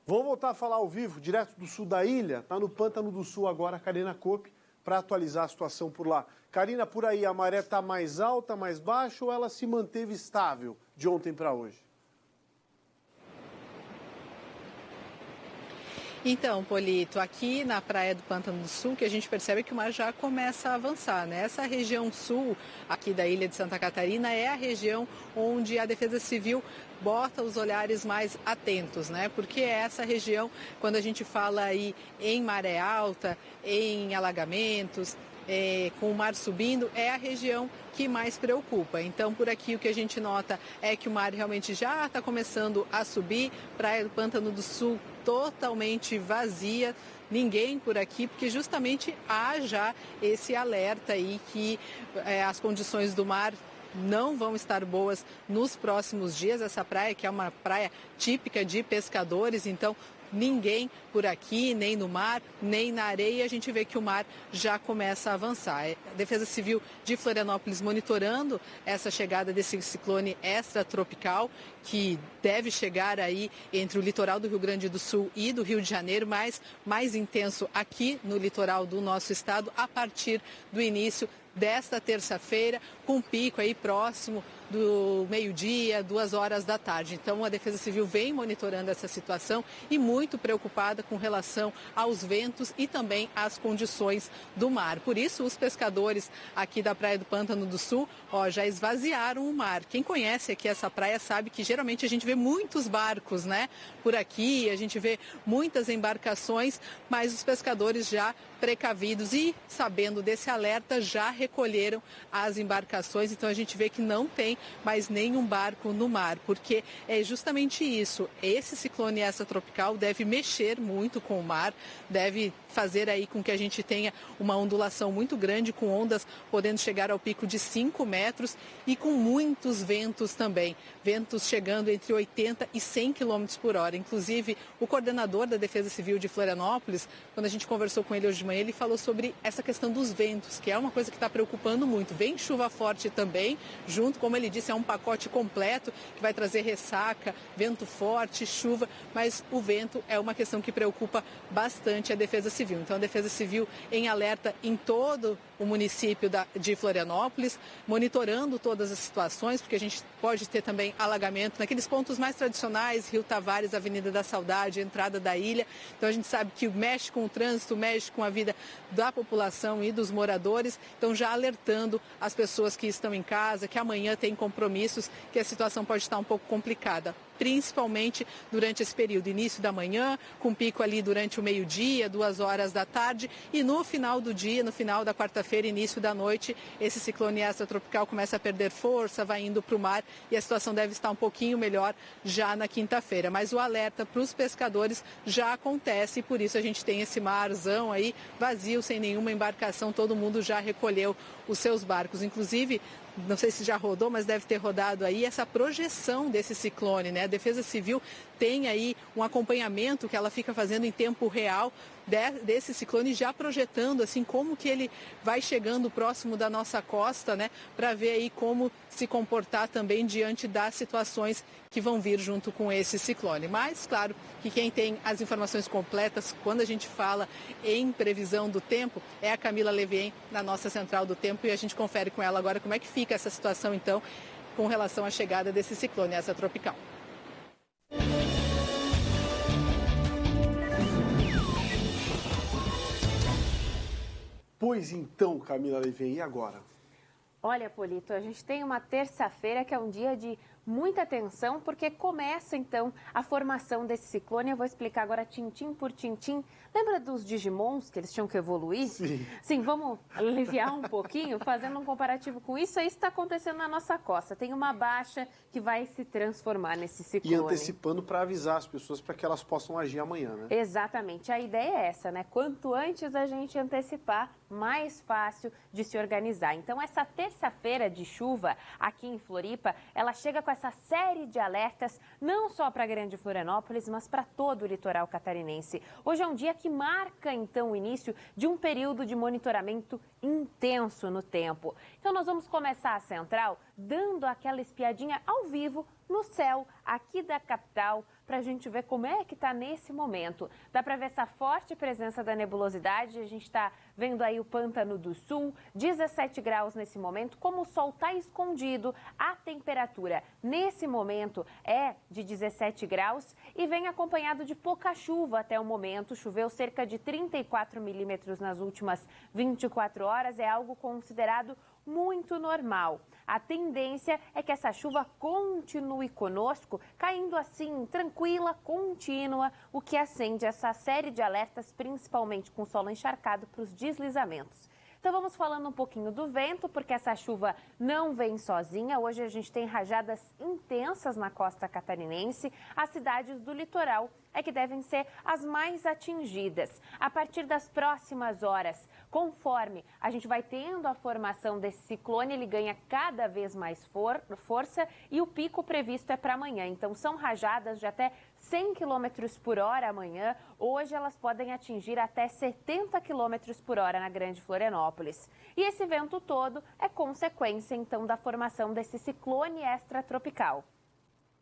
Vamos voltar a falar ao vivo, direto do sul da ilha. Está no Pântano do Sul agora a Karina Kopp para atualizar a situação por lá. Karina, por aí a maré está mais alta, mais baixa ou ela se manteve estável de ontem para hoje? Então, Polito, aqui na praia do Pântano do Sul, que a gente percebe que o mar já começa a avançar, né? Essa região sul aqui da ilha de Santa Catarina é a região onde a Defesa Civil bota os olhares mais atentos, né? Porque é essa região, quando a gente fala aí em maré alta, em alagamentos, com o mar subindo, é a região que mais preocupa. Então, por aqui o que a gente nota é que o mar realmente já está começando a subir, praia do Pântano do Sul totalmente vazia, ninguém por aqui, porque justamente há já esse alerta aí que as condições do mar não vão estar boas nos próximos dias. Essa praia, que é uma praia típica de pescadores, então ninguém por aqui, nem no mar, nem na areia. A gente vê que o mar já começa a avançar. A Defesa Civil de Florianópolis monitorando essa chegada desse ciclone extratropical, que deve chegar aí entre o litoral do Rio Grande do Sul e do Rio de Janeiro, mas mais intenso aqui no litoral do nosso estado a partir do início desta terça-feira, com pico aí próximo do meio-dia, 2 horas da tarde. Então, a Defesa Civil vem monitorando essa situação e muito preocupada com relação aos ventos e também às condições do mar. Por isso, os pescadores aqui da Praia do Pântano do Sul, já esvaziaram o mar. Quem conhece aqui essa praia sabe que geralmente a gente vê muitos barcos, né? Por aqui, a gente vê muitas embarcações, mas os pescadores já precavidos e sabendo desse alerta já recolheram as embarcações. Então, a gente vê que não tem mais nenhum barco no mar, porque é justamente isso. Esse ciclone extratropical deve mexer muito com o mar, deve fazer aí com que a gente tenha uma ondulação muito grande, com ondas podendo chegar ao pico de 5 metros e com muitos ventos também. Ventos chegando entre 80 e 100 km por hora. Inclusive, o coordenador da Defesa Civil de Florianópolis, quando a gente conversou com ele hoje de manhã, ele falou sobre essa questão dos ventos, que é uma coisa que está preocupando muito. Vem chuva forte também, junto, como ele disse, é um pacote completo que vai trazer ressaca, vento forte, chuva, mas o vento é uma questão que preocupa bastante a Defesa Civil. Então, a Defesa Civil em alerta em todo o município de Florianópolis, monitorando todas as situações, porque a gente pode ter também alagamento naqueles pontos mais tradicionais, Rio Tavares, Avenida da Saudade, entrada da ilha. Então, a gente sabe que mexe com o trânsito, mexe com a vida da população e dos moradores. Então, já alertando as pessoas que estão em casa, que amanhã tem compromissos, que a situação pode estar um pouco complicada, principalmente durante esse período, início da manhã, com pico ali durante o meio-dia, 2 horas da tarde, e no final do dia, no final da quarta-feira, início da noite, esse ciclone extratropical começa a perder força, vai indo para o mar e a situação deve estar um pouquinho melhor já na quinta-feira. Mas o alerta para os pescadores já acontece e por isso a gente tem esse marzão aí vazio, sem nenhuma embarcação, todo mundo já recolheu os seus barcos. Inclusive, não sei se já rodou, mas deve ter rodado aí essa projeção desse ciclone, né? A Defesa Civil tem aí um acompanhamento que ela fica fazendo em tempo real desse ciclone, já projetando assim como que ele vai chegando próximo da nossa costa, né? Para ver aí como se comportar também diante das situações que vão vir junto com esse ciclone. Mas, claro, que quem tem as informações completas quando a gente fala em previsão do tempo é a Camila Levien, na nossa Central do Tempo, e a gente confere com ela agora como é que fica essa situação, então, com relação à chegada desse ciclone extratropical. Pois então, Camila Levien, e agora? Olha, Polito, a gente tem uma terça-feira que é um dia de muita atenção, porque começa, então, a formação desse ciclone. Eu vou explicar agora tintim por tintim. Lembra dos Digimons, que eles tinham que evoluir? Sim. Sim, vamos aliviar um pouquinho, fazendo um comparativo com isso. É isso que está acontecendo na nossa costa. Tem uma baixa que vai se transformar nesse ciclone. E antecipando para avisar as pessoas para que elas possam agir amanhã, né? Exatamente. A ideia é essa, né? Quanto antes a gente antecipar, mais fácil de se organizar. Então, essa terça-feira de chuva aqui em Floripa, ela chega com essa série de alertas, não só para a Grande Florianópolis, mas para todo o litoral catarinense. Hoje é um dia que marca, então, o início de um período de monitoramento intenso no tempo. Então, nós vamos começar a central dando aquela espiadinha ao vivo no céu aqui da capital, para a gente ver como é que está nesse momento. Dá para ver essa forte presença da nebulosidade, a gente está vendo aí o Pântano do Sul, 17 graus nesse momento. Como o sol está escondido, a temperatura nesse momento é de 17 graus e vem acompanhado de pouca chuva até o momento. Choveu cerca de 34 milímetros nas últimas 24 horas, é algo considerado muito normal. A tendência é que essa chuva continue conosco, caindo assim, tranquila, contínua, o que acende essa série de alertas, principalmente com solo encharcado para os deslizamentos. Então vamos falando um pouquinho do vento, porque essa chuva não vem sozinha. Hoje a gente tem rajadas intensas na costa catarinense. As cidades do litoral é que devem ser as mais atingidas. A partir das próximas horas, conforme a gente vai tendo a formação desse ciclone, ele ganha cada vez mais força e o pico previsto é para amanhã. Então são rajadas de até 100 km por hora amanhã. Hoje elas podem atingir até 70 km por hora na Grande Florianópolis. E esse vento todo é consequência, então, da formação desse ciclone extratropical.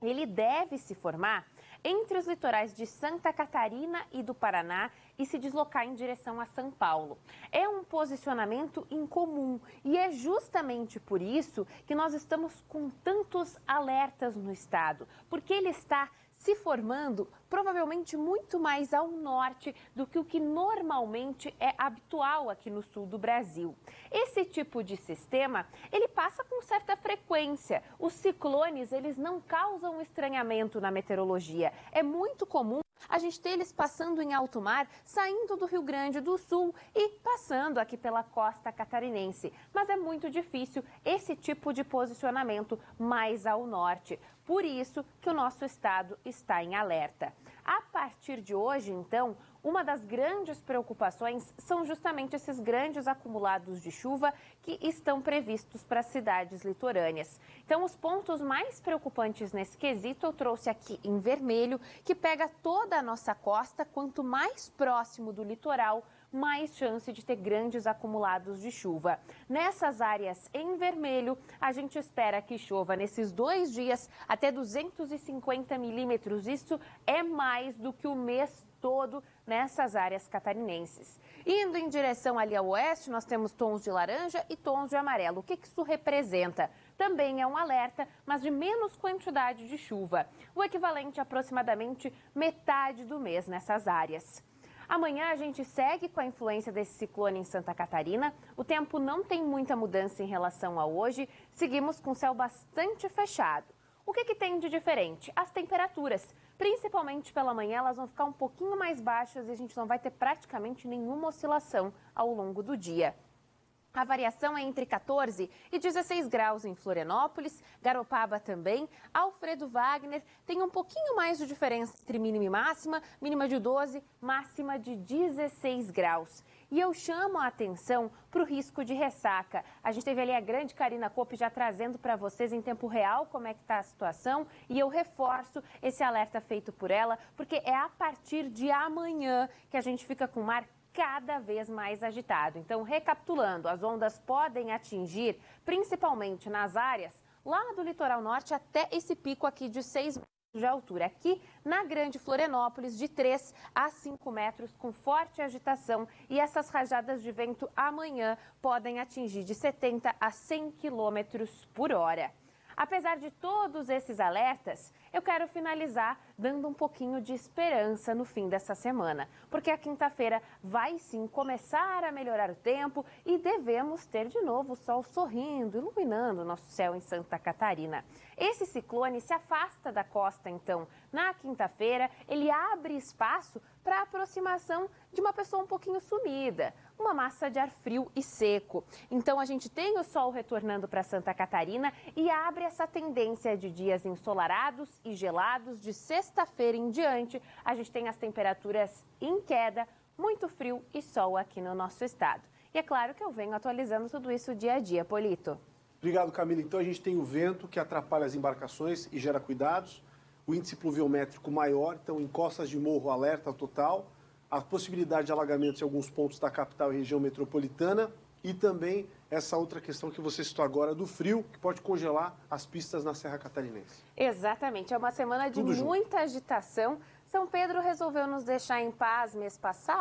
Ele deve se formar entre os litorais de Santa Catarina e do Paraná e se deslocar em direção a São Paulo. É um posicionamento incomum e é justamente por isso que nós estamos com tantos alertas no estado, porque ele está se formando provavelmente muito mais ao norte do que o que normalmente é habitual aqui no sul do Brasil. Esse tipo de sistema, ele passa com certa frequência. Os ciclones, eles não causam estranhamento na meteorologia. É muito comum a gente ter eles passando em alto mar, saindo do Rio Grande do Sul e passando aqui pela costa catarinense. Mas é muito difícil esse tipo de posicionamento mais ao norte. Por isso que o nosso estado está em alerta. A partir de hoje, então, uma das grandes preocupações são justamente esses grandes acumulados de chuva que estão previstos para as cidades litorâneas. Então, os pontos mais preocupantes nesse quesito eu trouxe aqui em vermelho, que pega toda a nossa costa. Quanto mais próximo do litoral, mais chance de ter grandes acumulados de chuva. Nessas áreas em vermelho, a gente espera que chova nesses 2 dias até 250 milímetros. Isso é mais do que o mês todo nessas áreas catarinenses. Indo em direção ali ao oeste, nós temos tons de laranja e tons de amarelo. O que isso representa? Também é um alerta, mas de menos quantidade de chuva. O equivalente a aproximadamente metade do mês nessas áreas. Amanhã a gente segue com a influência desse ciclone em Santa Catarina. O tempo não tem muita mudança em relação a hoje. Seguimos com o céu bastante fechado. O que tem de diferente? As temperaturas. Principalmente pela manhã, elas vão ficar um pouquinho mais baixas e a gente não vai ter praticamente nenhuma oscilação ao longo do dia. A variação é entre 14 e 16 graus em Florianópolis, Garopaba também. Alfredo Wagner tem um pouquinho mais de diferença entre mínima e máxima, mínima de 12, máxima de 16 graus. E eu chamo a atenção para o risco de ressaca. A gente teve ali a grande Karina Kopp já trazendo para vocês em tempo real como é que está a situação. E eu reforço esse alerta feito por ela, porque é a partir de amanhã que a gente fica com o mar cada vez mais agitado. Então, recapitulando, as ondas podem atingir, principalmente nas áreas lá do litoral norte, até esse pico aqui de 6 metros de altura. Aqui na Grande Florianópolis, de 3 a 5 metros, com forte agitação. E essas rajadas de vento amanhã podem atingir de 70 a 100 quilômetros por hora. Apesar de todos esses alertas, eu quero finalizar dando um pouquinho de esperança no fim dessa semana, porque a quinta-feira vai sim começar a melhorar o tempo e devemos ter de novo o sol sorrindo, iluminando o nosso céu em Santa Catarina. Esse ciclone se afasta da costa, então, na quinta-feira, ele abre espaço para a aproximação de uma pessoa um pouquinho sumida, uma massa de ar frio e seco. Então, a gente tem o sol retornando para Santa Catarina e abre essa tendência de dias ensolarados e gelados. De sexta-feira em diante, a gente tem as temperaturas em queda, muito frio e sol aqui no nosso estado. E é claro que eu venho atualizando tudo isso dia a dia, Polito. Obrigado, Camila. Então, a gente tem o vento que atrapalha as embarcações e gera cuidados. O índice pluviométrico maior, então em costas de morro, alerta total. A possibilidade de alagamentos em alguns pontos da capital e região metropolitana. e também essa outra questão que você citou agora do frio, que pode congelar as pistas na Serra Catarinense. Exatamente, é uma semana de muita agitação. São Pedro resolveu nos deixar em paz mês passado.